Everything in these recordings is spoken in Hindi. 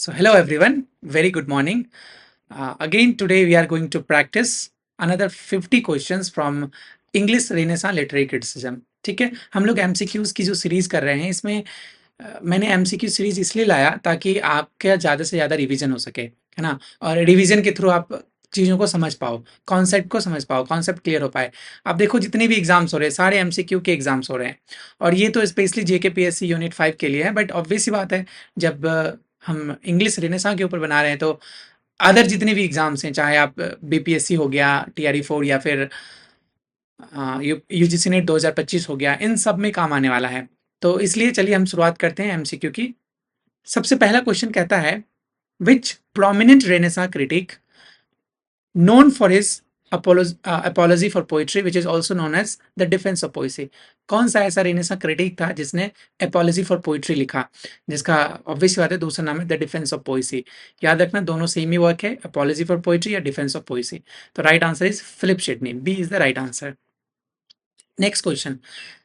So, hello everyone, very good morning. Again, today we are going to practice another 50 questions from English Renaissance Literary Criticism. ठीक है, हम लोग MCQs की जो सीरीज कर रहे हैं इसमें मैंने MCQ सीरीज इसलिए लाया ताकि आपका ज़्यादा से ज़्यादा रिवीजन हो सके, है ना। और रिवीजन के थ्रू आप चीज़ों को समझ पाओ, कॉन्सेप्ट को समझ पाओ, कॉन्सेप्ट क्लियर हो पाए। आप देखो जितने भी एग्जाम्स हो रहे हैं सारे MCQ के एग्जाम्स हो रहे हैं, और ये तो स्पेशली JKPSC यूनिट 5 के लिए है। बट ऑब्वियस सी बात है, जब हम इंग्लिश रेनेसां के ऊपर बना रहे हैं तो अदर जितने भी एग्जाम्स हैं, चाहे आप BPSC हो गया, TRE 4 या फिर UGC नेट 2025 हो गया, इन सब में काम आने वाला है। तो इसलिए चलिए हम शुरुआत करते हैं MCQ की। सबसे पहला क्वेश्चन कहता है, which prominent renaissance critic known for his apology for poetry which is also known as the defense of poesy। कौन सा ऐसा रेनेसां क्रिटिक था जिसने apology for poetry लिखा, जिसका ऑब्वियस बात है दूसरा नाम है द डिफेंस ऑफ पोइसी। याद रखना दोनों सेम ही वर्क है, apology for poetry या डिफेंस ऑफ पोइसी। तो right answer is Philip Sidney, B is the right answer. Next question,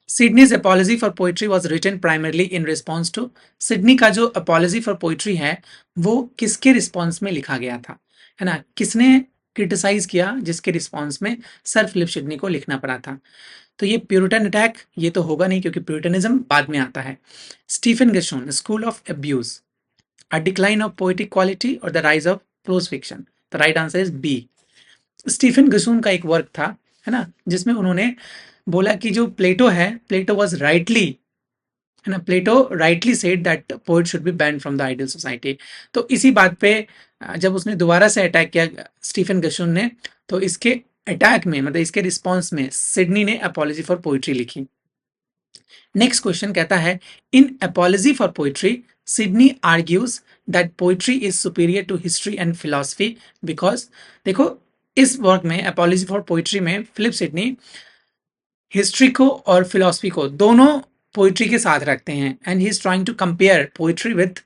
Sidney's apology for poetry was written primarily in response to. Sidney का जो अपॉलजी फॉर पोइट्री है वो किसके रिस्पॉन्स में लिखा गया था, है ना। किसने क्रिटिसाइज किया जिसके रिस्पॉन्स में सर फिलिप सिडनी को लिखना पड़ा था। तो ये प्यूरिटन अटैक ये तो होगा नहीं क्योंकि प्यूरिटनिज्म बाद में आता है। Stephen Gosson, school of abuse, a decline of poetic quality और the rise of prose fiction. The right answer is B. Stephen Gosson का एक वर्क था, है ना, जिसमें उन्होंने बोला कि जो प्लेटो है, प्लेटो वॉज राइटली, है ना, Plato rightly said that poet should be ban from the ideal society. तो इसी बात पे जब उसने दोबारा से अटैक किया स्टीफन गशून ने, तो इसके अटैक में मतलब इसके रिस्पॉन्स में सिडनी ने अपॉलजी फॉर पोइट्री लिखी। नेक्स्ट क्वेश्चन कहता है, in apology for poetry Sidney argues that poetry is superior to history and philosophy because, देखो इस वर्क में अपॉलजी फॉर पोइट्री में फिलिप सिडनी हिस्ट्री को और फिलॉसफी को दोनों पोइट्री के साथ रखते हैं, and he is trying to compare poetry with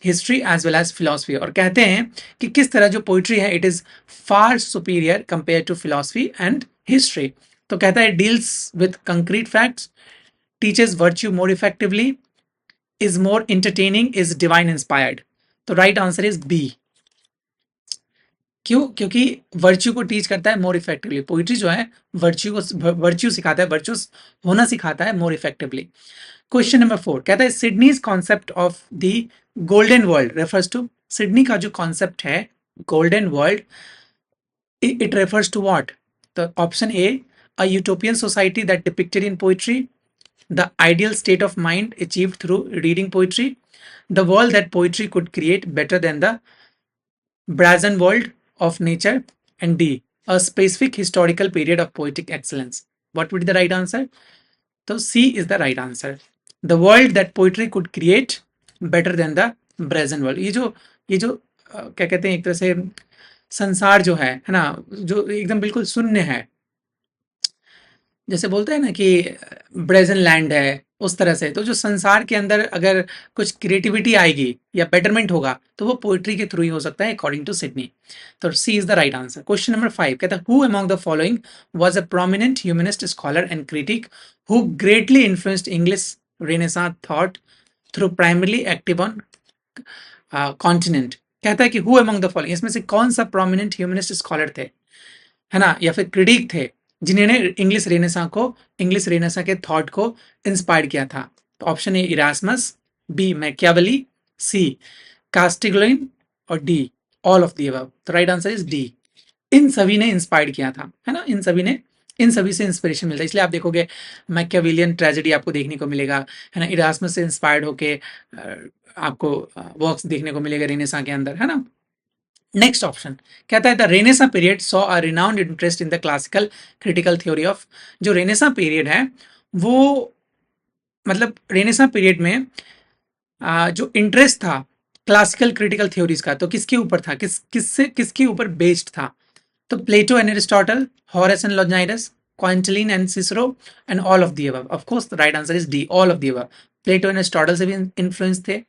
history as well as philosophy, और कहते हैं कि किस तरह जो पोइट्री है it is far superior compare to philosophy and history. तो कहता है deals with concrete facts, teaches virtue more effectively, is more entertaining, is divine inspired. तो राइट आंसर इज बी। क्यों? क्योंकि वर्च्यू को टीच करता है मोर इफेक्टिवली। पोइट्री जो है वर्च्यू सिखाता है, वर्चुअस होना सिखाता है मोर इफेक्टिवली। क्वेश्चन नंबर 4 कहता है, Sidney's concept of the golden world refers to. Sidney का जो कॉन्सेप्ट है golden world, it refers to what? तो option A, a utopian society that depicted in poetry, the ideal state of mind achieved through reading poetry, the world that poetry could create better than the brazen world of nature, and D, a specific historical period of poetic excellence. What would be the right answer? So C is the right answer. The world that poetry could create better than the brazen world. ये जो क्या कहते हैं, एक तरह से संसार जो है ना, जो एकदम बिल्कुल शून्य है, जैसे बोलते हैं ना कि ब्रेजन लैंड है, उस तरह से। तो जो संसार के अंदर अगर कुछ क्रिएटिविटी आएगी या बेटरमेंट होगा तो वो पोइट्री के थ्रू ही हो सकता है अकॉर्डिंग टू सिडनी। तो C is the right answer. Question number 5 कहता है, who among the following was a prominent humanist scholar and critic who greatly influenced English renaissance thought through primarily active on continent. कहता है कि हु अमंग द फॉलोइंग, इसमें से कौन सा प्रोमिनेंट ह्यूमनिस्ट स्कॉलर थे, है ना, या फिर क्रिटिक थे जिन्होंने इंग्लिश रेनेसां के थॉट को इंस्पायर किया था। तो option A Erasmus, B Machiavelli, C Castiglione और D all of the above. तो राइट आंसर इज डी। इन सभी ने इंस्पायर किया था, है ना, इन सभी से इंस्पिरेशन मिलता है। इसलिए आप देखोगे मैकियावेलियन ट्रेजेडी आपको देखने को मिलेगा, है ना, इरास्मस से इंस्पायर्ड होके आपको वर्क्स देखने को मिलेगा रेनेसां के अंदर, है ना। नेक्स्ट ऑप्शन कहता है, the renaissance period saw a renowned interest in the classical critical theory of. जो रेनेसां पीरियड है वो मतलब रेनेसां पीरियड में जो इंटरेस्ट था क्लासिकल क्रिटिकल थ्योरीज का, तो किसके ऊपर था, किसके ऊपर बेस्ड था? तो Plato and Aristotle, Horace and Longinus, Quintilian and Cicero, and all of the above. Of course the right answer is D, all of the above. Plato and Aristotle से भी इन्फ्लुएंस थे,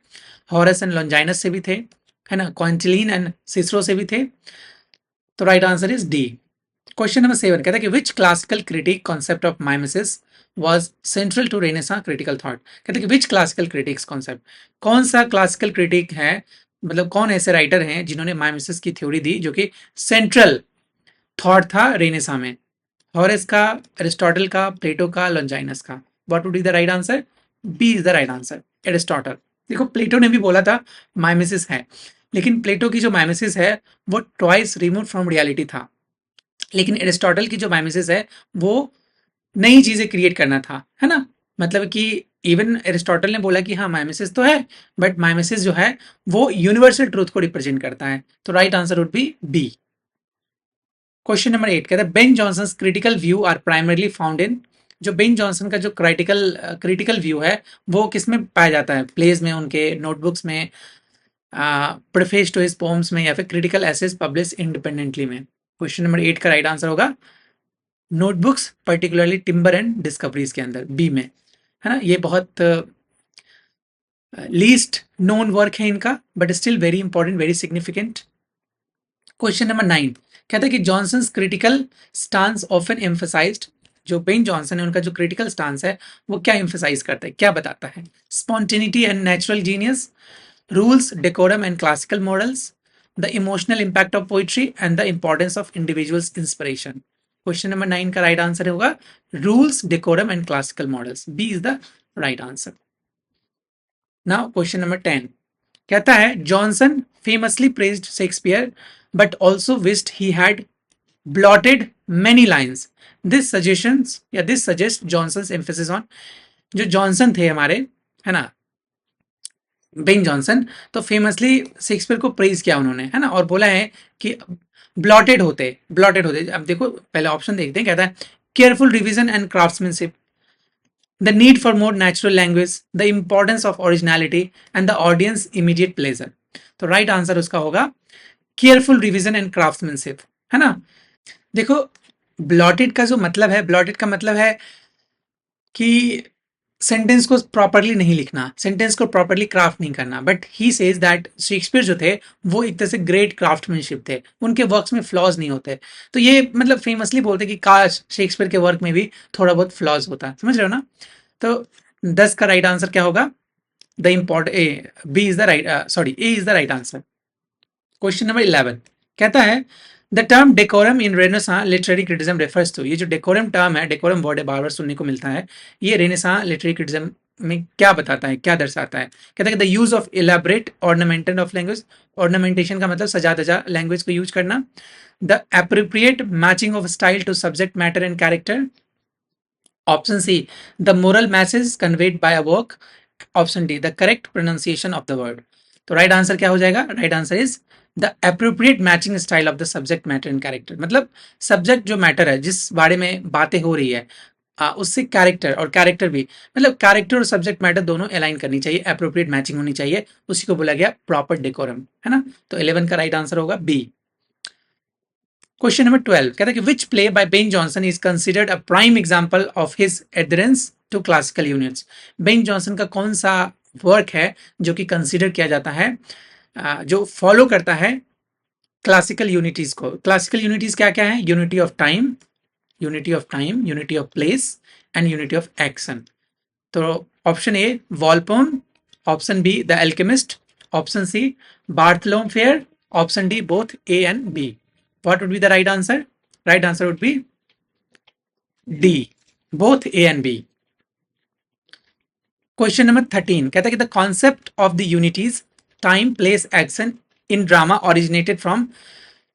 हॉरेस एंड लॉन्जाइनस से भी थे, है ना, क्विंटलिन एंड सिसरो से भी थे। तो right answer is D. Question number 7 कहता है कि which classical critic concept of mimesis was central to Renaissance critical thought। कहते हैं कि विच क्लासिकल क्रिटिक्स कॉन्सेप्ट, कौन सा क्लासिकल क्रिटिक है मतलब कौन ऐसे राइटर हैं जिन्होंने माइमेसिस की थ्योरी दी जो कि सेंट्रल थॉट था रेनेसा में? हॉरेस का, एरिस्टोटल का, प्लेटो का, लॉन्जाइनस का? What would be the right answer? B is the right answer, Aristotle. देखो प्लेटो ने भी बोला था माइमेसिस है, लेकिन प्लेटो की जो माइमेसिस है वो ट्वाइस रिमूव फ्रॉम रियलिटी था, लेकिन एरिस्टोटल की जो माइमेसिस है वो नई चीजें क्रिएट करना था, है ना? मतलब कि इवन एरिस्टोटल ने बोला कि हाँ माइमेसिस तो है, बट माइमेसिस जो है वो यूनिवर्सल ट्रूथ को रिप्रेजेंट करता है। तो right answer would be B. Question number 8 कहता है Ben Jonson critical view are primarily found in. जो बेन जॉनसन का जो क्रिटिकल व्यू है वो किस में पाया जाता है? प्लेज में, उनके नोटबुक्स में, प्रेफेस टू हिज पोम्स में, या फिर क्रिटिकल एसेस पब्लिश इंडिपेंडेंटली में? क्वेश्चन नंबर 8 का राइट आंसर होगा notebooks, particularly timber and discoveries के अंदर, बी में, है ना? ये बहुत लीस्ट नोन वर्क है इनका, but still very important, very significant. Question number 9 कहता है कि Johnson critical stance often emphasised. जो बेन जॉनसन है उनका जो क्रिटिकल स्टांस है वो क्या एम्फसाइज करता है, क्या बताता है? Spontaneity and natural genius, rules, decorum and classical models, the emotional impact of poetry and the importance of individuals inspiration? Question number 9 का राइट आंसर होगा rules, decorum and classical models, B is the right answer. Now question number 10 कहता है Johnson famously praised Shakespeare but also wished he had blotted many lines. This suggests Johnson's emphasis on। जो जॉनसन थे हमारे, है ना, बेन जॉनसन, तो फेमसली शेक्सपियर को प्रेज किया उन्होंने, है ना, और बोला है कि ब्लॉटेड होते। अब देखो पहले ऑप्शन देखते हैं, कहता है careful revision and craftsmanship, the need for more natural language, the importance of originality and the audience immediate pleasure. तो राइट आंसर उसका होगा केयरफुल रिविजन एंड क्राफ्ट्समैनशिप, है ना? देखो ब्लॉटेड का जो मतलब है, ब्लॉटेड का मतलब है कि सेंटेंस को प्रॉपरली नहीं लिखना, सेंटेंस को प्रॉपरली क्राफ्ट नहीं करना, but he says that Shakespeare जो थे वो एक तरह से ग्रेट क्राफ्टमैनशिप थे, उनके वर्क्स में फ्लॉज नहीं होते। तो ये मतलब फेमसली बोलते कि काश शेक्सपियर के वर्क में भी थोड़ा बहुत फ्लॉज होता, समझ रहे हो ना? तो 10 का राइट आंसर क्या होगा? The import A, B is the right, sorry, A is the right answer. Question number 11 कहता है the term decorum in Renaissance literary criticism refers to. ये जो डेकोरम टर्म है, डेकोरम वर्ड है, बार बार सुनने को मिलता है, ये रेनेसां लिटरेरी क्रिटिज्म में क्या बताता है, क्या दर्शाता है? कहता है the use of elaborate ornamentation of language. Ornamentation का मतलब सजा धजा लैंग्वेज को यूज करना। The appropriate matching of style to subject matter and character. Option C the moral message conveyed by a work. Option D the correct pronunciation of the word. तो राइट आंसर क्या हो जाएगा? Right answer is the appropriate matching style of the subject matter and character. मतलब सब्जेक्ट जो मैटर है, जिस बारे में बातें हो रही है, उससे कैरेक्टर, और कैरेक्टर भी, मतलब कैरेक्टर और सब्जेक्ट मैटर दोनों अलाइन करनी चाहिए, अप्रोप्रिएट मैचिंग होनी चाहिए, उसी को बोला गया प्रॉपर डेकोरम, है ना? तो 11 का राइट आंसर होगा बी। क्वेश्चन नंबर 12 कहता है कि which play by Ben Jonson is considered a prime example of his adherence to classical units. Ben Jonson का कौन सा वर्क है जो कि कंसिडर किया जाता है, जो फॉलो करता है क्लासिकल यूनिटीज को? क्लासिकल यूनिटीज क्या क्या है? Unity of time, unity of place and unity of action. तो option A Volpone, option B the Alchemist, option C Bartholomew Fair, option D both A and B. What would be the right answer? Right answer would be D, both A and B. Question number 13 कहता है कि the concept of the unities time, place, action in drama originated from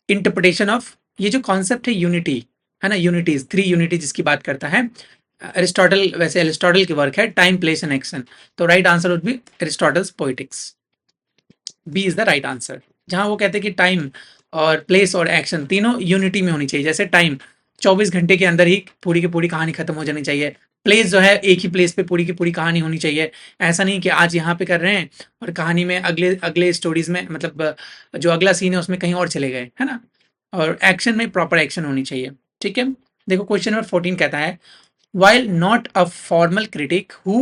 interpretation of। ये जो concept है unity, है ना, unities, 3 unity जिसकी बात करता है अरिस्टोटल, वैसे अरिस्टोटल की वर्क है टाइम, प्लेस एंड एक्शन। तो right answer would be Aristotle's Poetics, B is the right answer. जहां वो कहते हैं कि टाइम और प्लेस और एक्शन तीनों यूनिटी में होनी चाहिए। जैसे टाइम 24 घंटे के अंदर ही पूरी की पूरी कहानी खत्म हो जानी चाहिए, प्लेस जो है एक ही प्लेस पे पूरी की पूरी कहानी होनी चाहिए। ऐसा नहीं कि आज यहाँ पे कर रहे हैं और कहानी में अगले अगले स्टोरीज में, मतलब जो अगला सीन है उसमें कहीं और चले गए, है ना? और एक्शन में प्रॉपर एक्शन होनी चाहिए, ठीक है? देखो क्वेश्चन नंबर 14 कहता है while not a formal critic who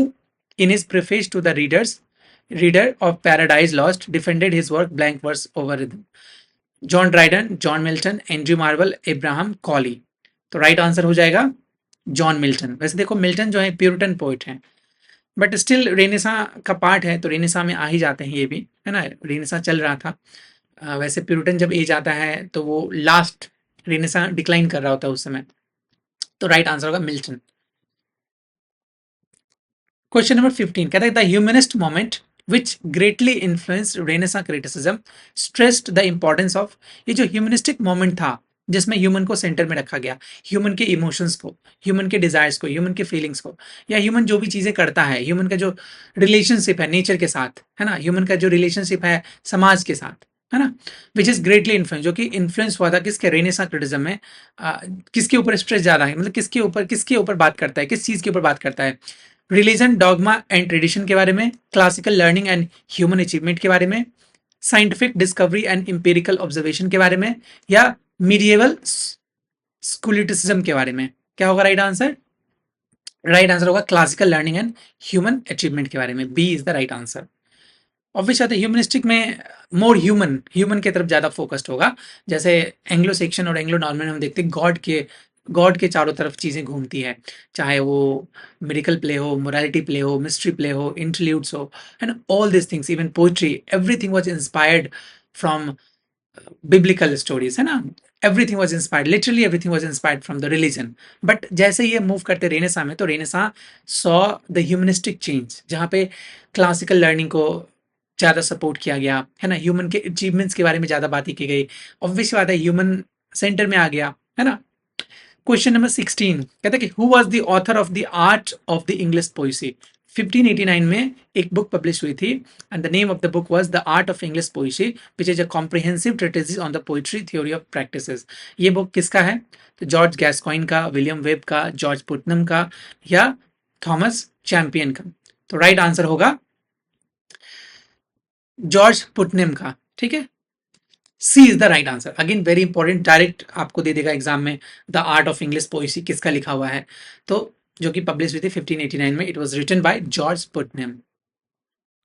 in his preface to the reader of Paradise Lost defended his work blank verse over rhythm। John Dryden, John Milton, Andrew Marvell, Abraham Cowley. तो राइट आंसर हो जाएगा जॉन मिल्टन। वैसे देखो मिल्टन जो है प्यूरिटन पोइट हैं, बट स्टिल रेनेसा का पार्ट है, तो रेनेसा में आ ही जाते हैं ये भी, है ना? रेनेसा चल रहा था। वैसे प्यूरिटन जब एज आता है तो वो लास्ट, रेनेसा डिक्लाइन कर रहा होता है उस समय। तो राइट आंसर होगा मिल्टन। क्वेश्चन नंबर 15 कहता है the humanist moment which greatly influenced Renaissance criticism stressed the importance of. ये जो ह्यूमनिस्टिक मोमेंट था जिसमें ह्यूमन को सेंटर में रखा गया, ह्यूमन के इमोशंस को, ह्यूमन के डिजायर्स को, ह्यूमन के फीलिंग्स को, या ह्यूमन जो भी चीजें करता है, ह्यूमन का जो रिलेशनशिप है नेचर के साथ, है ना, ह्यूमन का जो रिलेशनशिप है समाज के साथ, है ना, विच इज ग्रेटली इन्फ्लुएंस, जो कि इन्फ्लुएंस हुआ था किसके, रेनेसा क्रिटिज्म में। किसके ऊपर स्ट्रेस ज्यादा है, मतलब किसके ऊपर बात करता है, किस चीज के ऊपर बात करता है? रिलीजन, डॉगमा एंड ट्रेडिशन के बारे में, classical learning and human achievement के बारे में, scientific discovery and empirical observation के बारे में, या मीडिएवल स्कूलिटिसिज्म के बारे में? क्या होगा राइट आंसर? राइट आंसर होगा classical learning and human achievement के बारे में। B is the right answer. Obvious बात है ह्यूमनिस्टिक में मोर ह्यूमन, ह्यूमन की तरफ ज्यादा फोकस्ड होगा। जैसे एंग्लो सेक्शन और एंग्लो नॉर्मन हम देखते हैं गॉड के चारों तरफ चीजें घूमती है, चाहे वो मेडिकल प्ले हो, मोरालिटी प्ले हो, मिस्ट्री प्ले हो, इंटरल्यूड्स हो, and all this things, even poetry, everything was inspired from biblical stories, है ना। Everything was inspired, literally everything was inspired from the religion. But जैसे ये मूव करते रेनेसा में, तो Renaissance saw the humanistic change, जहाँ पे क्लासिकल लर्निंग को ज़्यादा सपोर्ट किया गया, है ना, ह्यूमन के अचीवमेंट्स के बारे में ज़्यादा बातें की गई। ऑब्वियस बात है ह्यूमन सेंटर में आ गया, है ना। क्वेश्चन नंबर 16 कहता है कि who was the author of the art of the English poesy. 1589 में एक बुक पब्लिश हुई थी, and the name of the book was the art of English poesy which is a comprehensive treatise on the poetry theory of practices. ये बुक किसका है? तो जॉर्ज गैस्कॉइन का, विलियम वेब का, जॉर्ज पुटनम का, या थॉमस चैंपियन का? तो राइट आंसर होगा जॉर्ज पुटनम का। ठीक है, C is the right answer. Again very important, direct आपको दे देगा एग्जाम में, the art of English poesy किसका लिखा हुआ है, तो जो कि पब्लिश हुई थी 1589 में। It was written by George Puttenham.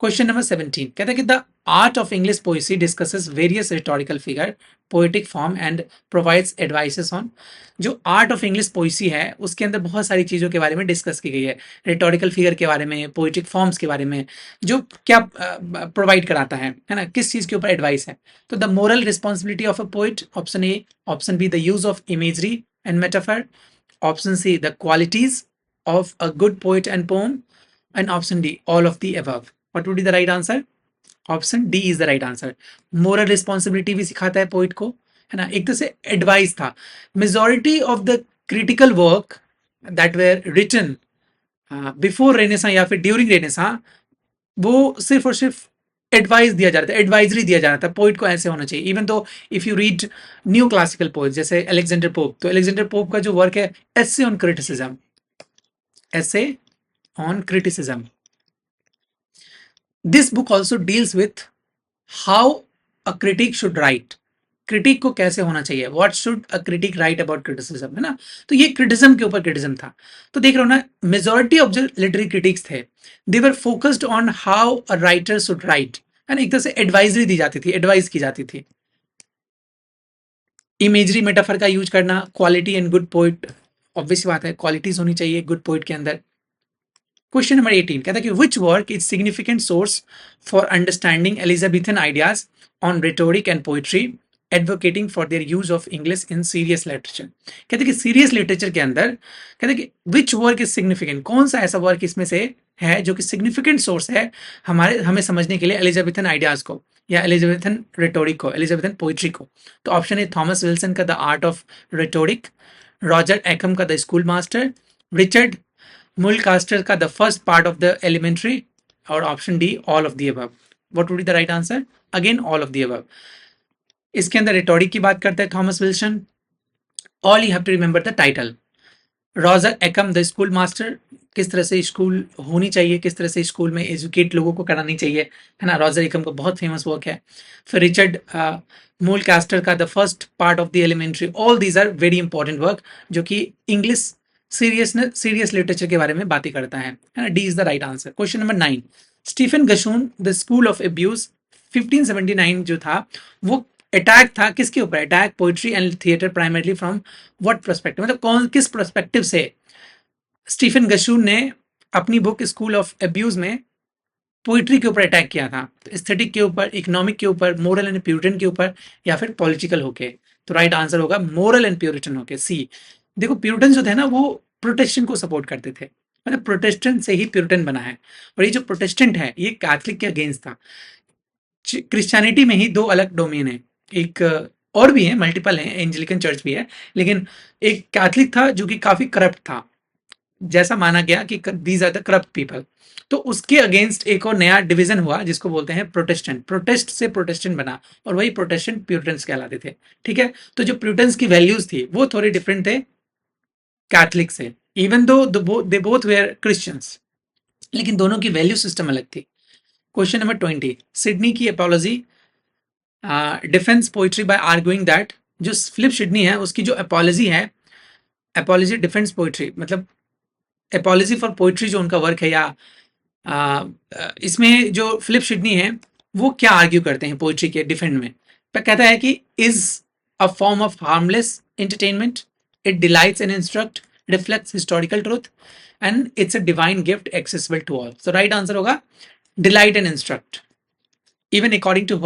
Question number 17 कहता है कि the art of English poesy discusses various rhetorical figure, poetic form and provides advices on. जो आर्ट ऑफ इंग्लिश पोइसी है उसके अंदर बहुत सारी चीज़ों के बारे में डिस्कस की गई है, रिटोरिकल फिगर के बारे में, पोएटिक फॉर्म्स के बारे में, जो क्या प्रोवाइड कराता है ना, किस चीज़ के ऊपर एडवाइस है। तो the moral responsibility of a poet, option A, option B the use of imagery and metaphor, option C the qualities of a good poet and poem, and option D all of the above. What would be the right answer? Option D is the right answer. Moral responsibility भी सिखाता है पोइट को, है ना, एक तरह से एडवाइस था। Majority of the critical work that were written before Renaissance या फिर ड्यूरिंग रेनेसा, वो सिर्फ और सिर्फ एडवाइस दिया जा रहा था, एडवाइजरी दिया जा रहा था, पोइट को ऐसे होना चाहिए। इवन तो if you read new classical poet जैसे अलेक्जेंडर पोप, तो अलेक्जेंडर पोप का जो वर्क है essay on criticism, essay on criticism, this book also deals with how a critic should write, critic को कैसे होना चाहिए, what should a critic right about criticism, है ना। तो ये क्रिटिज्म के ऊपर क्रिटिज्म था। तो देख रहे हो ना, मेजोरिटी ऑफ जो लिटरेरी क्रिटिक्स थे, they were focused on how a writer should write, है ना, एक तरह से एडवाइजरी दी जाती थी, एडवाइस की जाती थी। इमेजरी मेटाफर का यूज करना, quality and good poet, obvious बात है क्वालिटीज होनी चाहिए गुड पोइट के अंदर। क्वेश्चन नंबर 18 कहता है कि which work is significant source for understanding Elizabethan ideas on rhetoric and poetry, advocating for their use of English in serious literature. कहते हैं कि सीरियस लिटरेचर के अंदर, कहते हैं कि विच वर्क इज सिग्निफिकेंट, कौन सा ऐसा वर्क इसमें से है जो कि सिग्निफिकेंट सोर्स है हमें समझने के लिए एलिजाबेथन आइडियाज को, या एलिजाबेथन रिटोरिक को, एलिजाबेथन पोइट्री को। तो ऑप्शन है थॉमस विल्सन का the art of rhetoric, Roger Ascham का the school master, Richard Mulcaster का the first part of the elementary, और option D all of the above. What would be the right answer? Again all of the above. इसके अंदर रिटोरिक की बात करते हैं Thomas Wilson. All you have to remember the title. Roger Ekam the school master, किस तरह से स्कूल होनी चाहिए, किस तरह से स्कूल में एजुकेट लोगों को करानी चाहिए, है ना, रॉजर एकम का बहुत फेमस वर्क है। फिर रिचर्ड मूल कास्टर का the first part of the elementary. All these are very important work जो कि इंग्लिश सीरियस लिटरेचर के बारे में बातें करता है ना। D is the right answer. Question number 9, Stephen Gosson the school of abuse 1579 जो था, वो अटैक था किसके ऊपर? Attack poetry and theatre primarily from what perspective, मतलब कौन किस पर्सपेक्टिव से स्टीफन गशून ने अपनी बुक स्कूल ऑफ एब्यूज में पोइट्री के ऊपर अटैक किया था? तो एस्थेटिक के ऊपर, इकोनॉमिक के ऊपर, मोरल एंड प्यूरिटन के ऊपर, या फिर पॉलिटिकल होके? तो राइट आंसर होगा मोरल एंड प्यूरिटन होके, सी। देखो प्यूरिटन जो थे ना वो प्रोटेस्टेंट को सपोर्ट करते थे, मतलब प्रोटेस्टेंट से ही प्यूरिटन बना है। और ये जो प्रोटेस्टेंट है ये कैथलिक के अगेंस्ट था। क्रिश्चियनिटी में ही दो अलग डोमेन है, एक और भी है, मल्टीपल है, एंजेलिकन चर्च भी है, लेकिन एक कैथलिक था जो कि काफी करप्ट था, जैसा माना गया कि these are the corrupt people. तो उसके अगेंस्ट एक और नया डिवीजन हुआ जिसको बोलते हैं प्रोटेस्टेंट। प्रोटेस्ट से प्रोटेस्टेंट बना और वही प्रोटेस्टेंट प्यूरिटन्स कहलाते थे। ठीक है, तो जो प्यूरिटन्स की वैल्यूज थी वो थोड़ी डिफरेंट थे कैथलिक से, even though they both where Christians, लेकिन दोनों की वैल्यू सिस्टम अलग थी। क्वेश्चन नंबर 20, सिडनी की apology defence poetry by arguing that, जो फिलिप सिडनी है उसकी जो एपोलॉजी है, एपोलॉजी डिफेंस पोइट्री मतलब एपोलॉजी फॉर पोइट्री जो उनका वर्क है, या इसमें जो फिलिप सिडनी है वो क्या आर्ग्यू करते हैं पोइट्री के डिफेंड में? पर कहता है कि is a form of harmless entertainment, it delights and instruct, reflects historical truth, and it's a divine gift accessible to all. So right answer होगा delight and instruct. Even according to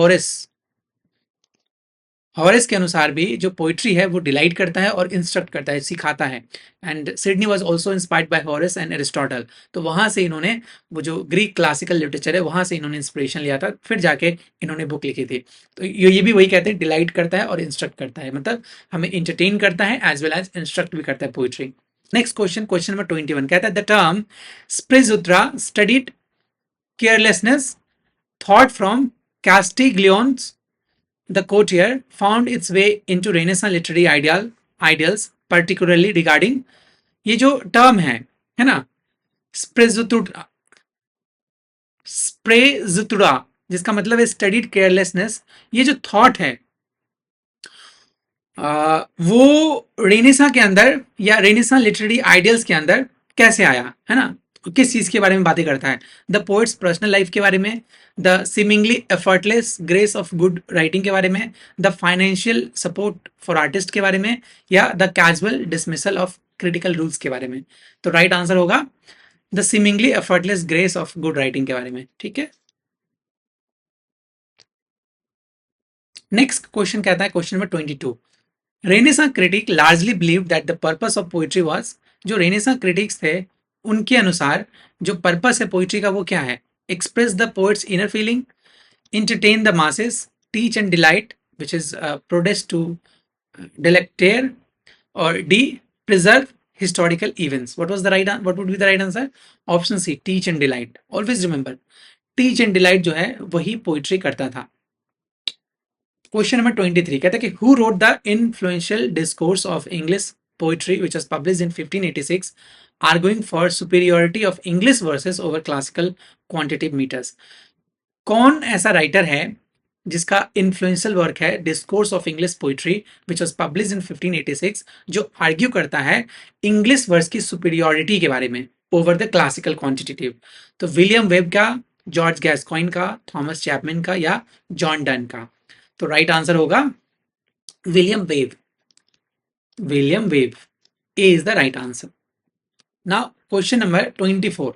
Horace के अनुसार भी जो पोइट्री है वो डिलाइट करता है और इंस्ट्रक्ट करता है, सिखाता है। And Sydney was also inspired by Horace and Aristotle. तो वहां से इन्होंने वो जो ग्रीक क्लासिकल लिटरेचर है वहां से इन्होंने इंस्पिरेशन लिया था, फिर जाके इन्होंने बुक लिखी थी। तो ये भी वही कहते हैं, डिलाइट करता है और इंस्ट्रक्ट करता है, मतलब हमें इंटरटेन करता है एज वेल एज इंस्ट्रक्ट भी करता है poetry. Next question, question number 21 कहता है the term sprezzatura studied carelessness thought from Castiglione's The Courtier found its way into Renaissance literary ideals, particularly regarding ये जो टर्म है ना, स्प्रेजुतुरा, स्प्रेजुतुरा, जिसका मतलब है स्टडीड केयरलेसनेस, ये जो थॉट है वो रेनेसा के अंदर या रेनेसा लिटरेरी आइडियल्स के अंदर कैसे आया, है ना, किस चीज के बारे में बातें करता है? द पोएट्स पर्सनल लाइफ के बारे में, the seemingly effortless grace of good writing के बारे में, the financial support for artist के बारे में, या the casual dismissal of critical rules के बारे में? तो राइट आंसर होगा the seemingly effortless grace of good writing के बारे में। ठीक है, नेक्स्ट क्वेश्चन कहता है, question number 22, Renaissance critic largely believe that the purpose of poetry was, जो रेनेसा क्रिटिक्स थे उनके अनुसार जो पर्पस है पोइट्री का वो क्या है? Express the poets inner feeling, entertain the masses, teach and delight, which is protest to delectare, or D, preserve historical events. What would be the right answer? Option C, teach and delight. Always remember, teach and delight जो है वही पोइट्री करता था। क्वेश्चन नंबर 23 कहता है कि who wrote the influential discourse of English poetry which was published in 1586 arguing for superiority of English verses over classical quantitative meters? कौन ऐसा राइटर है जिसका इन्फ्लुएंशियल वर्क है discourse of English poetry which was published इन 1586, जो आर्ग्यू करता है इंग्लिश वर्स की सुपीरियोरिटी के बारे में ओवर द क्लासिकल क्वांटिटेटिव? तो विलियम वेब का, जॉर्ज गैस्कॉइन का, थॉमस चैपमैन का, या जॉन डन का? तो राइट आंसर होगा William Webbe. William Webbe, A is the right answer. Now question number 24,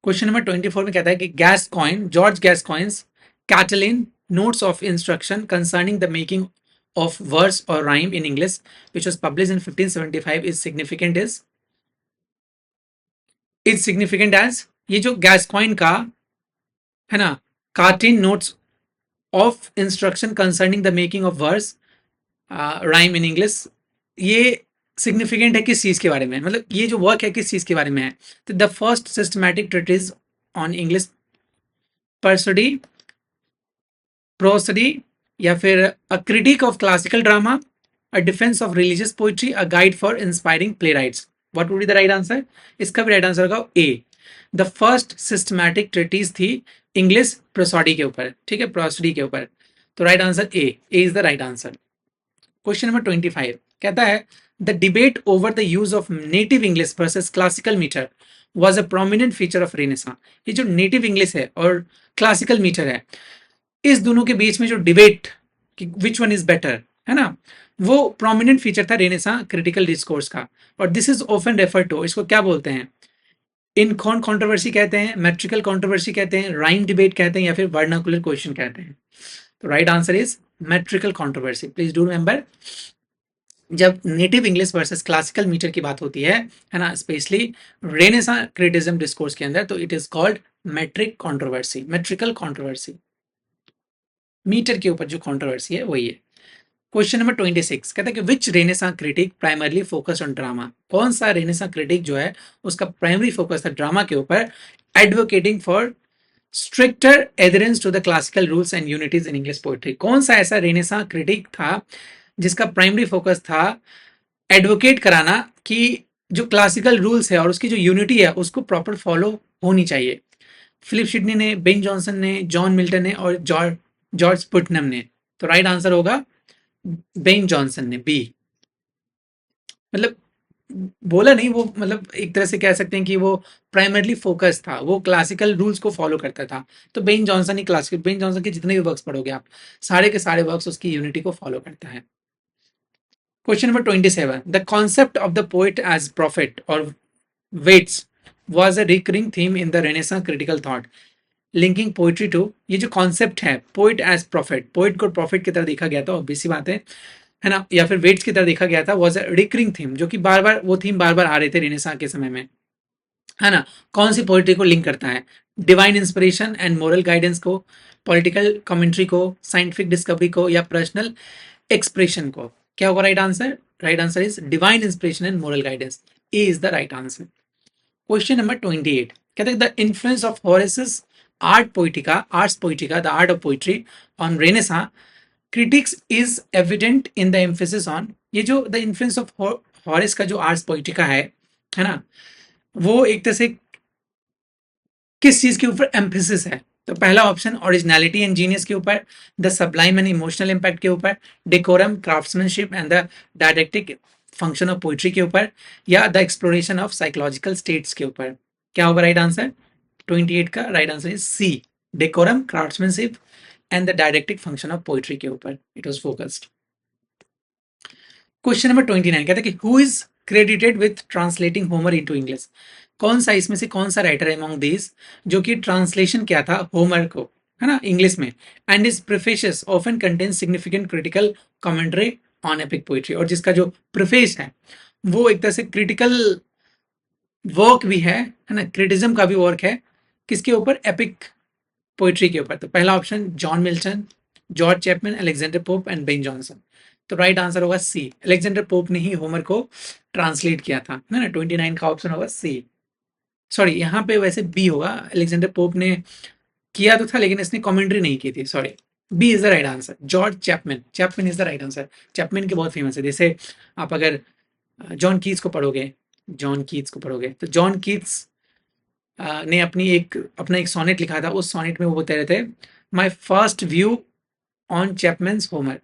question number 24 में कहता है कि गैस्कॉइन, जॉर्ज गैस्कॉइन्स कैटलिन notes of instruction concerning the making of verse और rhyme in English which was published in 1575 is significant as, ये जो गैस्कॉइन का है ना certain notes of instruction concerning the making of verse rhyme in English, ये सिग्निफिकेंट है किस चीज के बारे में, मतलब ये जो वर्क है किस चीज के बारे में है? तो the first systematic treatise on English prosody, prosody, या फिर a critique of classical drama, a defence of religious poetry, a guide for inspiring playwrights? What would be the right answer? इसका भी राइट आंसर होगा A, the first systematic treatise थी इंग्लिश प्रोसोडी के ऊपर, ठीक है, प्रोसडी के ऊपर। तो right answer A is the right answer. Question number 25 कहता है the debate over the use of native English versus classical metre was a prominent feature of Renaissance. ये जो नेटिव इंग्लिश है और क्लासिकल मीटर है, इस दोनों के बीच में जो डिबेट कि विच वन इज बेटर, है ना, वो प्रोमिनेंट फीचर था रेनेसां क्रिटिकल डिस्कोर्स का। और this is often refer to, इसको क्या बोलते हैं, इनकॉन कंट्रोवर्सी कहते हैं, मेट्रिकल कंट्रोवर्सी कहते हैं, राइम डिबेट कहते हैं, या फिर वर्नाकुलर क्वेश्चन कहते हैं। तो right answer is metrical controversy. Please do remember, जब native English versus classical metre की बात होती है ना, स्पेशली रेनेसां क्रिटिसिज्म डिस्कोर्स के अंदर, तो it is called metric controversy, metrical controversy. Metre के ऊपर जो कंट्रोवर्सी है वही है। क्वेश्चन नंबर 26 कहता है कि which Renaissance critic primarily focus on drama, कौन सा रेनेसां क्रिटिक जो है उसका प्राइमरी फोकस था ड्रामा के ऊपर, advocating for stricter adherence to the classical rules and unities in English poetry. कौन सा ऐसा रेनेसां क्रिटिक था जिसका प्राइमरी फोकस था एडवोकेट कराना कि जो क्लासिकल रूल्स है और उसकी जो यूनिटी है उसको प्रॉपर फॉलो होनी चाहिए। फिलिप सिडनी ने, बेन जॉनसन ने, जॉन मिल्टन ने और जॉर्ज पुटनम ने। तो राइट आंसर होगा बेन जॉनसन ने, बी। मतलब बोला नहीं, वो मतलब एक तरह से कह सकते हैं कि वो प्राइमरली फोकस था, वो क्लासिकल रूल्स को फॉलो करता था। तो बेन जॉनसन ही क्लासिकल, बेन जॉनसन के जितने भी वर्क्स पढ़ोगे आप, सारे के सारे वर्क्स उसकी यूनिटी को फॉलो करता है। Question number 27, the concept of the poet as prophet और vates was a recurring theme in the Renaissance critical thought, linking poetry to, ये जो कॉन्सेप्ट है पोइट एज प्रॉफिट, पोइट को प्रॉफिट की तरह देखा गया था, ऑब्वियस सी बात है ना, या फिर वेट्स की तरह देखा गया था, वाज अ रिकरिंग थीम, जो कि बार बार वो थीम बार बार आ रहे थे रेनेसां के समय में, है ना। कौन सी पोइट्री को लिंक करता है, divine inspiration and moral guidance को, पॉलिटिकल कमेंट्री को, साइंटिफिक डिस्कवरी को, या पर्सनल एक्सप्रेशन को। क्या होगा right answer? Right answer is divine inspiration and moral guidance, A is the right answer. Question number 28 कहते हैं the influence of Horace's Ars Poetica, the art of poetry on Renaissance critics is evident in the emphasis on, ये जो द इन्फ्लुएंस ऑफ हॉरेस का जो आर्ट्स पोइटिका है ना, वो एक तरह से किस चीज के ऊपर एम्फेसिस है? तो पहला ऑप्शन ओरिजिनलिटी एंड जीनियस के ऊपर, the sublime and emotional impact के ऊपर, decorum, craftsmanship and the didactic function of poetry के ऊपर, या the exploration of psychological states के ऊपर। क्या होगा राइट आंसर? 28 का right answer is C, decorum, craftsmanship and the didactic function of poetry के ऊपर it was focused. Question number 29 कहते हैं कि who is credited with translating Homer into English, कौन सा इसमें से कौन सा राइटर है अमंग दिस जो कि ट्रांसलेशन किया था होमर को, है ना, इंग्लिश में, and is prefaces often contains significant critical commentary on epic poetry, और जिसका जो प्रिफेस है वो एक तरह से क्रिटिकल वर्क भी है ना, क्रिटिज्म का भी वर्क है, किसके ऊपर? एपिक पोइट्री के ऊपर। तो पहला option John Milton, George Chapman, Alexander pope and Ben Jonson. तो राइट आंसर होगा सी, अलेक्जेंडर पोप ने ही होमर को ट्रांसलेट किया था, है ना। 29 का ऑप्शन होगा सी, सॉरी यहाँ पे वैसे बी होगा, अलेक्जेंडर पोप ने किया तो था लेकिन इसने कमेंट्री नहीं की थी, sorry, B is the right answer. George Chapman, Chapman is the right answer. Chapman के बहुत फेमस है, जैसे आप अगर जॉन कीट्स को पढ़ोगे, जॉन कीट्स को पढ़ोगे तो जॉन कीट्स ने अपना एक सोनेट लिखा था, उस सोनेट में वो बता रहे थे my first view on Chapman's Homer.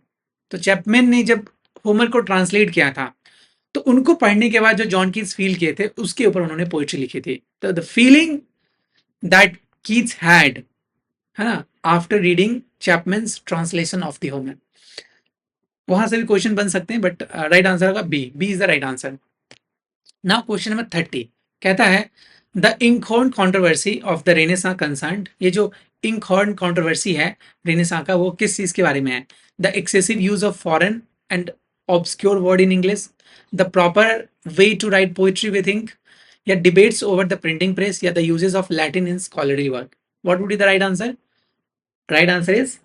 तो चैपमैन ने जब होमर को ट्रांसलेट किया था तो उनको पढ़ने के बाद जो जॉन कीट्स फील किए थे उसके ऊपर उन्होंने पोइट्री लिखी थी। तो the feeling that Keats had, है ना, after reading Chapman's translation of the Homer, वहां से भी क्वेश्चन बन सकते हैं, बट राइट आंसर होगा B, B is the right answer. Now question number 30 कहता है the inkhorn controversy of the Renaissance concerned, ये जो इंकहॉर्न कंट्रोवर्सी है रेनेसां का वो किस चीज के बारे में है? The excessive use of foreign and obscure word in English, the proper way to write poetry with ink, या debates over the printing press, या the uses of Latin in scholarly work. What would be the right answer? Right answer is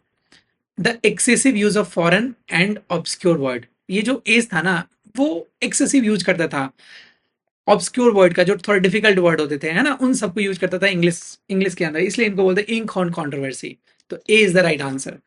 the excessive use of foreign and obscure word. ये जो एज था ना वो एक्सेसिव यूज करता था ऑब्सक्योर वर्ड का, जो थोड़ा डिफिकल्ट वर्ड होते थे, है ना, उन सबको यूज करता था इंग्लिश के अंदर, इसलिए इनको बोलते हैं इंक ऑन कंट्रोवर्सी। तो A is the right answer.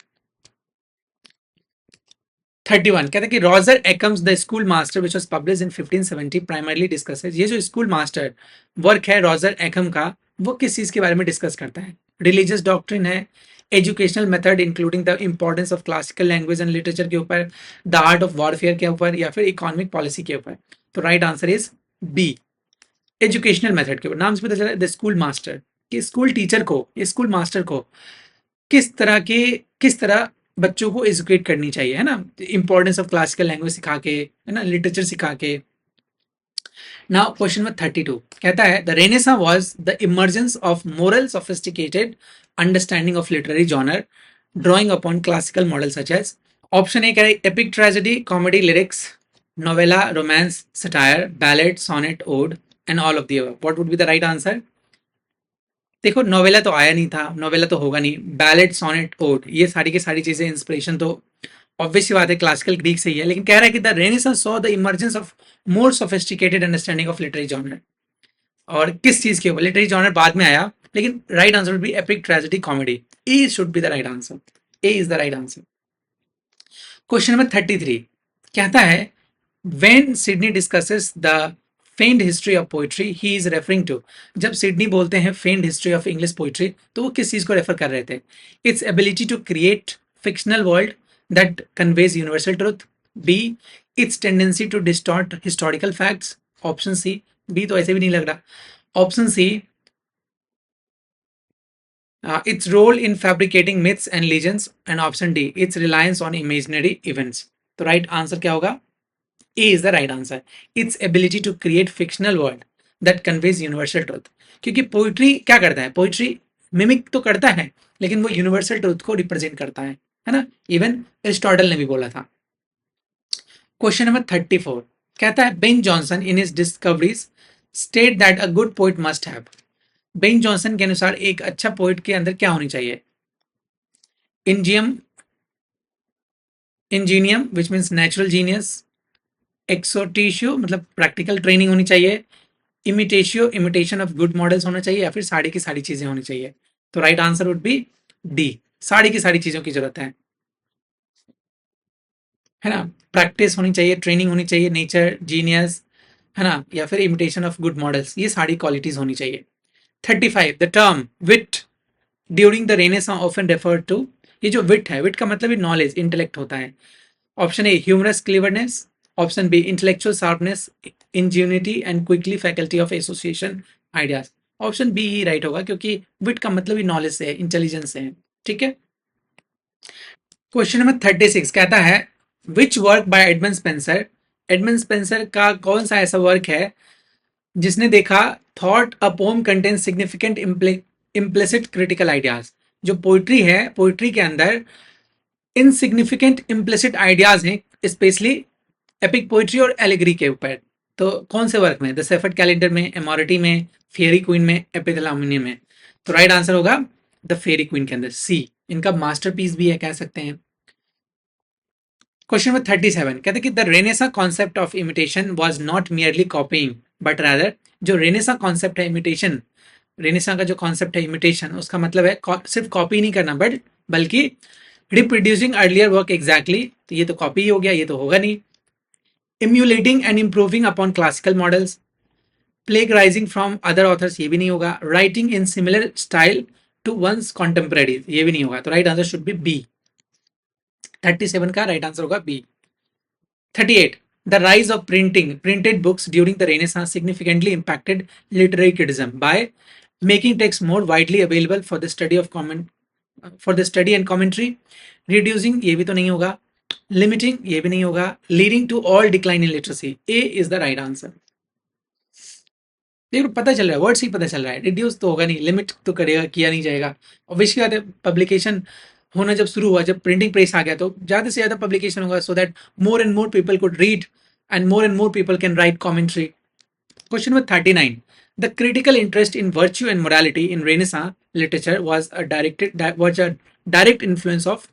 31 कहते हैं कि Roger Ascham's the school master which was publish in 1570 primarily discusses, ये जो स्कूल मास्टर वर्क है रॉजर एकम का वो किस चीज के बारे में डिस्कस करता है? रिलीजियस डॉक्ट्रिन है, educational method including the importance of classical language and literature के ऊपर, द आर्ट ऑफ वॉरफेयर के ऊपर, या फिर इकोनॉमिक पॉलिसी के ऊपर। तो right answer is B, educational method के ऊपर। नाम से पता चला द स्कूल मास्टर, कि स्कूल टीचर को, स्कूल मास्टर को किस तरह बच्चों को एजुकेट करनी चाहिए, है ना, इंपॉर्टेंस ऑफ क्लासिकल लैंग्वेज सिखा के, है ना, लिटरेचर सिखा के। नाउ क्वेश्चन नंबर 32 कहता है the Renaissance was the emergence of moral sophisticated understanding of literary genre drawing upon classical model such as. Option A कह रहा है epic tragedy, comedy lyrics, novella, romance, satire, ballad, sonnet, ode and all of the above. What would be the right answer? देखो नोवेला तो आया नहीं था, नोवेला तो होगा नहीं, बैलेड, सोनेट, ओड, ये सारी की सारी चीजें इंस्पिरेशन तो ऑब्वियस सी बात है क्लासिकल ग्रीक से ही है, लेकिन कह रहा है कि the renaissance saw the emergence of more sophisticated understanding of literary genre. और किस चीज के ऊपर? लिटरेरी जॉनर बाद में आया, लेकिन right answer would be epic tragedy comedy. A should be the right answer. A is the right answer. Question number 33 कहता है when Sidney discusses the feigned history of poetry he is referring to. जब सिडनी बोलते हैं feigned history of English poetry तो वो किस चीज को रेफर कर रहे थे? Its ability to create fictional world that conveys universal truth, B its tendency to distort historical facts, option C, B तो ऐसे भी नहीं लग रहा, option C its role in fabricating myths and legends, and option D its reliance on imaginary events। तो राइट आंसर क्या होगा? A is the right answer, its ability to create fictional world that conveys universal truth। क्योंकि पोइट्री क्या करता है? पोइट्री मिमिक तो करता है लेकिन वो यूनिवर्सल ट्रूथ को रिप्रेजेंट करता है ना, इवन एरिस्टोटल ने भी बोला था। क्वेश्चन नंबर 34 कहता है Ben Johnson in his discoveries state that a good poet must have. Ben Jonson के अनुसार एक अच्छा पोइट के अंदर क्या होनी चाहिए? इंजीनियम विच मीन्स नेचुरल जीनियस, एक्सोटिशियो मतलब प्रैक्टिकल ट्रेनिंग होनी चाहिए, इमिटेशियो इमिटेशन ऑफ गुड मॉडल्स होना चाहिए, या फिर सारी की सारी चीजें होनी चाहिए। तो right answer would B D, सारी की सारी चीजों की जरूरत है ना, प्रैक्टिस होनी चाहिए, ट्रेनिंग होनी चाहिए, नेचर, जीनियस, है ना, या फिर इमिटेशन ऑफ गुड मॉडल्स, ये सारी क्वालिटीज होनी चाहिए। 35 the term wit during the Renaissance often refer to. ये जो विट है, विट का मतलब ही नॉलेज, इंटेलेक्ट होता है। Option A humorous cleverness, option B intellectual sharpness, ingenuity and quickly faculty of association ideas. Option B ही राइट होगा क्योंकि विट का मतलब ही नॉलेज से है, इंटेलिजेंस से है। ठीक है। क्वेश्चन नंबर 36 कहता है which work by Edmund Spenser. Edmund Spenser का कौन सा ऐसा वर्क है जिसने देखा thought a poem contain significant implicit critical ideas. जो पोइट्री है, पोइट्री के अंदर इनसिग्निफिकेंट इम्प्लिसिट आइडियाज हैं, स्पेशली एपिक पोइट्री और एलिगरी के ऊपर। तो कौन से वर्क में? द सेफर्ड कैलेंडर में, एमोरिटी में, फेयरी क्वीन में, एपिथेलामिनी में। तो राइट आंसर होगा द फेयरी क्वीन के अंदर, सी। इनका मास्टरपीस भी है कह सकते हैं। क्वेश्चन नंबर 37 कहते हैं कि the Renaissance concept of imitation was not merely copying but rather. जो रेनेसा कॉन्सेप्ट है इमिटेशन, रेनेसा का जो कॉन्सेप्ट है इमिटेशन, उसका मतलब है सिर्फ कॉपी नहीं करना बट बल्कि रिप्रोड्यूसिंग अर्लियर वर्क एग्जैक्टली। तो ये तो कॉपी ही हो गया, ये तो होगा नहीं। Emulating and improving upon classical models, plagiarising from other authors, ये भी नहीं होगा। Writing in similar style to one's contemporaries, ये भी नहीं होगा। तो right answer should be B. 37 का राइट आंसर होगा B. 38 the rise of printed books during the Renaissance significantly impacted literary criticism by making text more widely available for the study of for the study and commentary, reducing, ये भी तो नहीं होगा, limiting, ये भी नहीं होगा, leading to all decline in literacy। A is the right answer। देखो पता चल रहा है, वर्ड से ही पता चल रहा है, रिड्यूस तो होगा नहीं, लिमिट तो करेगा, किया नहीं जाएगा। ऑब्वियसली बात है, पब्लिकेशन होना जब शुरू हुआ, जब प्रिंटिंग प्रेस आ गया तो ज़्यादा से ज़्यादा पब्लिकेशन होगा, so that more and more people could read and more people can write commentary. Question number 39 the critical interest in virtue and morality in renaissance literature was a direct influence of.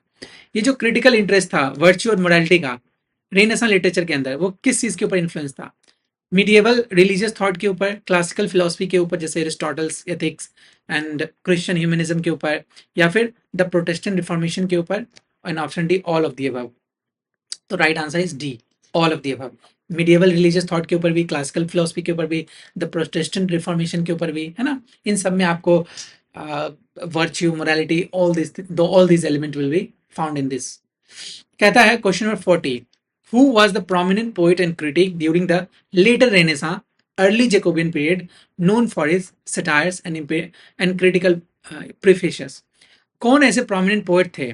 ये जो क्रिटिकल इंटरेस्ट था वर्च्यू और मोरालिटी का रेनेसां लिटरेचर के अंदर, वो किस चीज़ के ऊपर इन्फ्लुएंस था? मीडिएवल रिलीजियस थॉट के ऊपर, क्लासिकल फिलोसफी के ऊपर जैसे Aristotle's ethics and Christian humanism के ऊपर, या फिर द प्रोटेस्टेंट रिफॉर्मेशन के ऊपर, and option D all of the above. तो right answer is D, all of the above. Medieval religious thought के ऊपर भी, क्लासिकल फिलोसफी के ऊपर भी, द प्रोटेस्टेंट रिफॉर्मेशन के ऊपर भी, है ना, इन सब में आपको virtue, morality, all this element will be found in this. कहता है question number 40 who was the prominent poet and critic during the later Renaissance, early Jacobean period, known for his satires and critical prefaces। कौन ऐसे prominent poet थे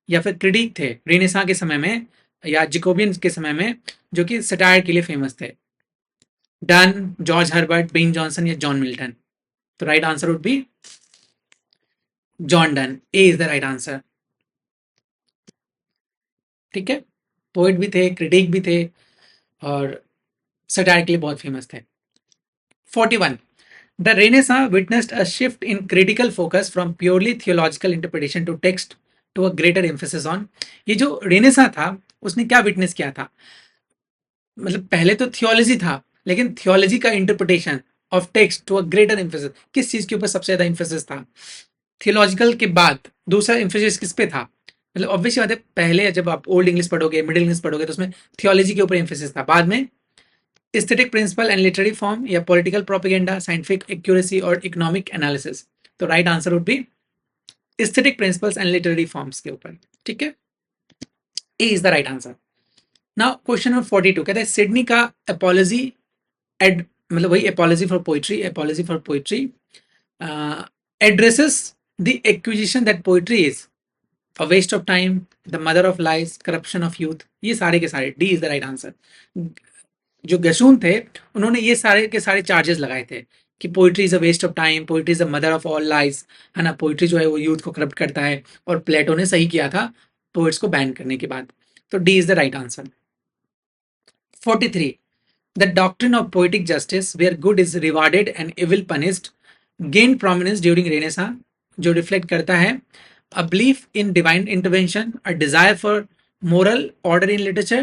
या फिर क्रिटिक थे रेनेसां के समय में या जिकोबियन के समय में, जो कि सटायर के लिए फेमस थे? Done, George Herbert, Ben Jonson या जॉन मिल्टन? तो right answer would B John Donne. A is the right answer. ठीक है, पोइट भी थे, क्रिटिक भी थे और सटायर के लिए बहुत फेमस थे। 41. The Renaissance witnessed a shift in critical focus from purely theological interpretation to text to a greater emphasis on। ये जो रेनेसा था उसने क्या विटनेस किया था? मतलब पहले तो थियोलॉजी था, लेकिन थियोलॉजी का interpretation of text to a greater emphasis, किस चीज के ऊपर सबसे ज्यादा एम्फेसिस था? थियोलॉजिकल के बाद दूसरा एम्फेसिस किस पे था? मतलब ऑब्वियसली बात है, पहले जब आप ओल्ड इंग्लिश पढ़ोगे, मिडिल इंग्लिश पढ़ोगे, तो उसमें थियोलॉजी के ऊपर एम्फेसिस था। बाद में aesthetic principle and literary form या पॉलिटिकल प्रोपेगेंडा, साइंटिफिक एक्यूरेसी और इकोनॉमिक एनालिसिस? तो right answer would be aesthetic principles and literary forms के ऊपर। ठीक है, A is the right answer. Now question number 42 कहता है सिडनी का अपॉलॉजी एड, मतलब वही apology for poetry, apology for poetry addresses the accusation that poetry is a waste of time, the mother of lies, corruption of youth. ये सारे के सारे, D is the right answer. जो गसून थे उन्होंने ये सारे के सारे चार्जेस लगाए थे कि poetry is a waste of time, poetry is a mother of all lies, है ना, पोइट्री जो है वो यूथ को करप्ट करता है, और प्लेटो ने सही किया था पोइट्स को बैन करने के बाद। तो D is the right answer. 43. The doctrine of poetic justice, where good is rewarded and evil punished, gained prominence during Renaissance, जो रिफ्लेक्ट करता है a belief in divine intervention, a desire for moral order in literature,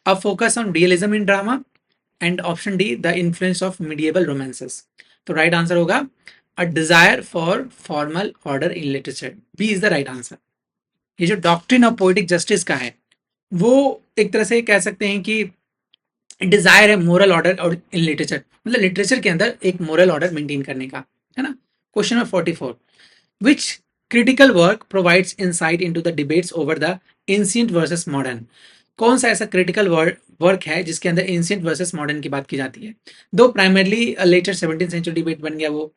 a focus on realism in drama, and option D, the influence of medieval romances। तो राइट आंसर होगा a desire for formal order in literature। B is the right answer। ये जो डॉक्ट्रिन ऑफ पोएटिक जस्टिस का है वो एक तरह से कह सकते हैं कि डिजायर है मोरल ऑर्डर और इन लिटरेचर, मतलब लिटरेचर के अंदर एक मोरल ऑर्डर मेंटेन करने का, है ना। Question number 44, which critical work provides insight into the debates over the ancient versus modern? कौन सा ऐसा क्रिटिकल वर्क है जिसके अंदर एंशिएंट वर्सेस मॉडर्न की बात की जाती है? दो primarily letter 17th century debate बन गया वो।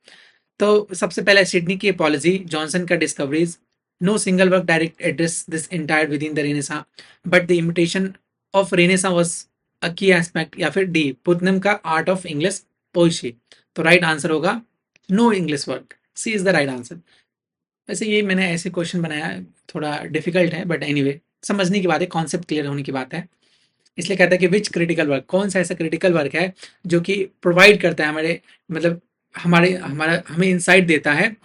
तो सबसे पहला सिडनी की अपॉलॉजी, जॉनसन का discoveries, no single work direct address this entire within the Renaissance, but the imitation of Renaissance was a key aspect, या फिर डी, पुतनम का आर्ट ऑफ इंग्लिश पोइट्री। तो राइट आंसर होगा no English work. C is the right answer. वैसे ये मैंने ऐसे क्वेश्चन बनाया, थोड़ा डिफिकल्ट है, बट एनीवे समझने की बात है, कॉन्सेप्ट क्लियर होने की बात है। इसलिए कहता है कि विच क्रिटिकल वर्क, कौन सा ऐसा क्रिटिकल वर्क है जो कि प्रोवाइड करता है हमारे, मतलब हमारा हमें इंसाइट देता है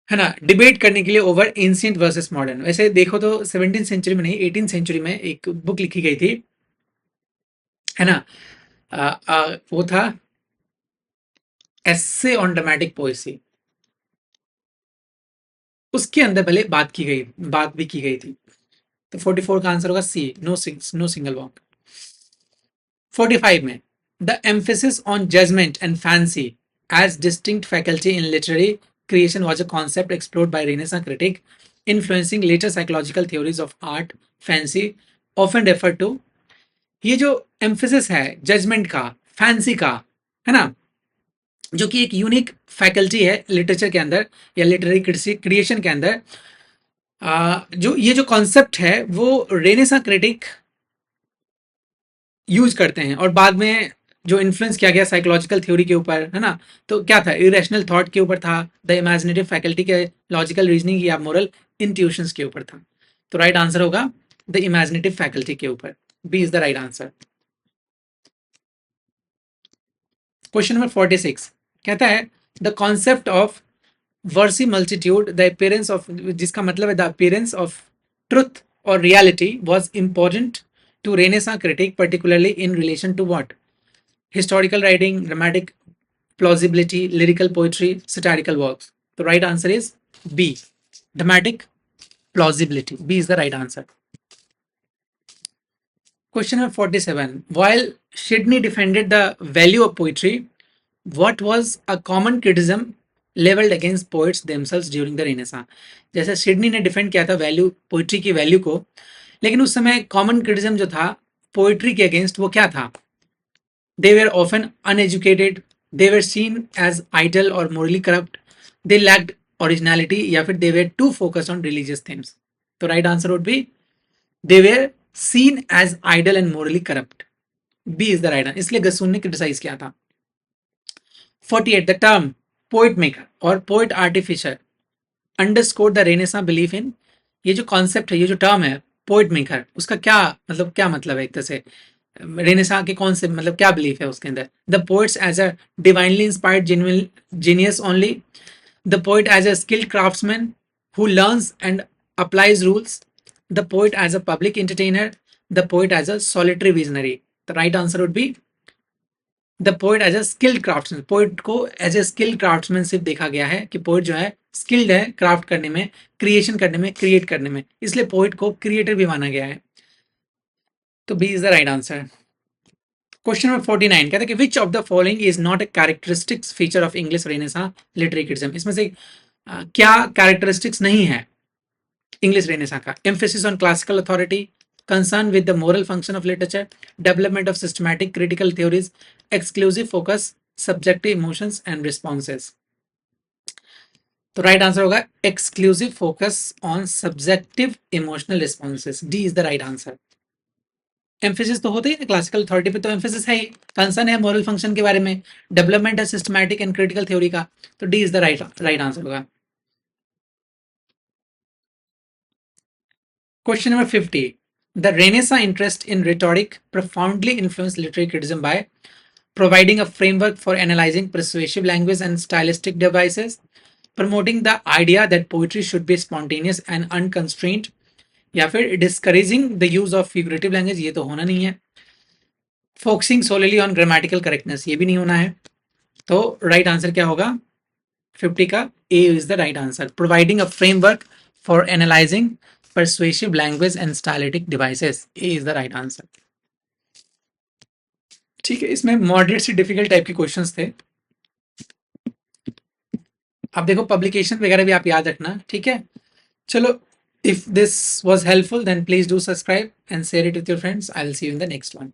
ना, डिबेट करने के लिए ओवर एंशिएंट वर्सेस मॉडर्न। वैसे देखो तो 17th सेंचुरी में नहीं, 18th सेंचुरी में एक बुक लिखी गई थी, है ना, वो था एस्से ऑन ड्रामेटिक पोएसी। उसके अंदर पहले बात भी की गई थी। तो 44 का आंसर होगा सी, नो सिंगल वॉक। 45 में the emphasis on judgement and fancy as distinct faculty in literary creation was a concept explored by Renaissance critic, influencing later psychological theories of art, fancy, often referred to। ये जो एम्फेसिस है जजमेंट का, फैंसी का, है ना, जो कि एक यूनिक फैकल्टी है लिटरेचर के अंदर या लिटरेरी क्रिएशन के अंदर, जो ये जो कॉन्सेप्ट है वो रेनेसां क्रिटिक यूज करते हैं, और बाद में जो इन्फ्लुएंस किया गया साइकोलॉजिकल थ्योरी के ऊपर, है ना, तो क्या था, इरेशनल थॉट के ऊपर था, द इमेजिनेटिव फैकल्टी के लॉजिकल रीजनिंग या मोरल इंट्यूशंस के ऊपर था। तो राइट आंसर होगा द इमेजिनेटिव फैकल्टी के ऊपर। B is the right answer. Question number 46 कहता है the concept of verisimilitude, the appearance of, जिसका मतलब है द अपीयरेंस ऑफ ट्रुथ और reality was important to Renaissance critic, particularly in relation to what? Historical writing, dramatic plausibility, lyrical poetry, satirical works? The right answer is B, dramatic plausibility। B is the right answer। Question number 47, while Sidney defended the value of poetry, what was a common criticism leveled against poets themselves during the Renaissance? जैसे सिडनी ने डिफेंड किया था वैल्यू, पोइट्री की वैल्यू को, लेकिन उस समय कॉमन क्रिटिसिज्म जो था पोइट्री के अगेंस्ट वो क्या था? They were often uneducated, they were seen as idle or morally corrupt, they lacked originality, या फिर they were too focused on religious themes। तो right answer would be they were seen as idle and morally corrupt. B is the right answer. इसलिए गसून ने क्रिटिसाइज किया था. 48. द टर्म पोइट मेकर और poet artificer underscore the Renaissance belief in. ये जो कॉन्सेप्ट है, ये जो टर्म है पोइट मेकर, उसका क्या मतलब है एक तरह से रेनेसा के कौन से मतलब क्या बिलीफ है उसके अंदर. The poets as a divinely inspired genius only. The poet as a skilled craftsman who learns and applies rules. The poet as a public entertainer. The poet as a solitary visionary. The right answer would be the poet as a skilled craftsman. Poet को एज ए स्किल्ड क्राफ्ट्समैन सिर्फ देखा गया है कि पोइट जो है स्किल्ड है क्राफ्ट करने में, क्रिएशन करने में, क्रिएट करने में, इसलिए पोइट को क्रिएटर भी माना गया है. तो B is the right answer. Question number 49 कहते हैं कि which of the following is not a characteristics feature of English Renaissance literary criticism. इसमें से क्या कैरेक्टरिस्टिक्स नहीं है इंग्लिश रेनेसा का. Emphasis on classical authority, concern with the moral function of literature, development of systematic critical theories, exclusive focus, subjective emotions and responses. तो राइट आंसर होगा exclusive focus on subjective emotional responses. D is the right answer. Emphasis तो होता ही है क्लासिकल अथॉरिटी पे, तो एम्फेसिस है ही. कंसर्न है मोरल फंक्शन के बारे में, डेवलपमेंट है सिस्टमैटिक एंड क्रिटिकल थ्योरी का, तो D is the right answer होगा. Question number 50. The Renaissance interest in rhetoric profoundly influenced literary criticism by providing a framework for analyzing persuasive language and stylistic devices, promoting the idea that poetry should be spontaneous and unconstrained, या फिर discouraging the use of figurative language, ये तो होना नहीं है, focusing solely on grammatical correctness, ये भी नहीं होना है. तो राइट आंसर क्या होगा 50 का. A is the right answer. Providing a framework for analysing persuasive language and stylistic devices. A is the right answer. ठीक है, इसमें मॉडरेट से डिफिकल्ट टाइप के क्वेश्चंस थे. आप देखो पब्लिकेशन वगैरह भी आप याद रखना. ठीक है, चलो. If this was helpful then please do subscribe and share it with your friends. I will see you in the next one.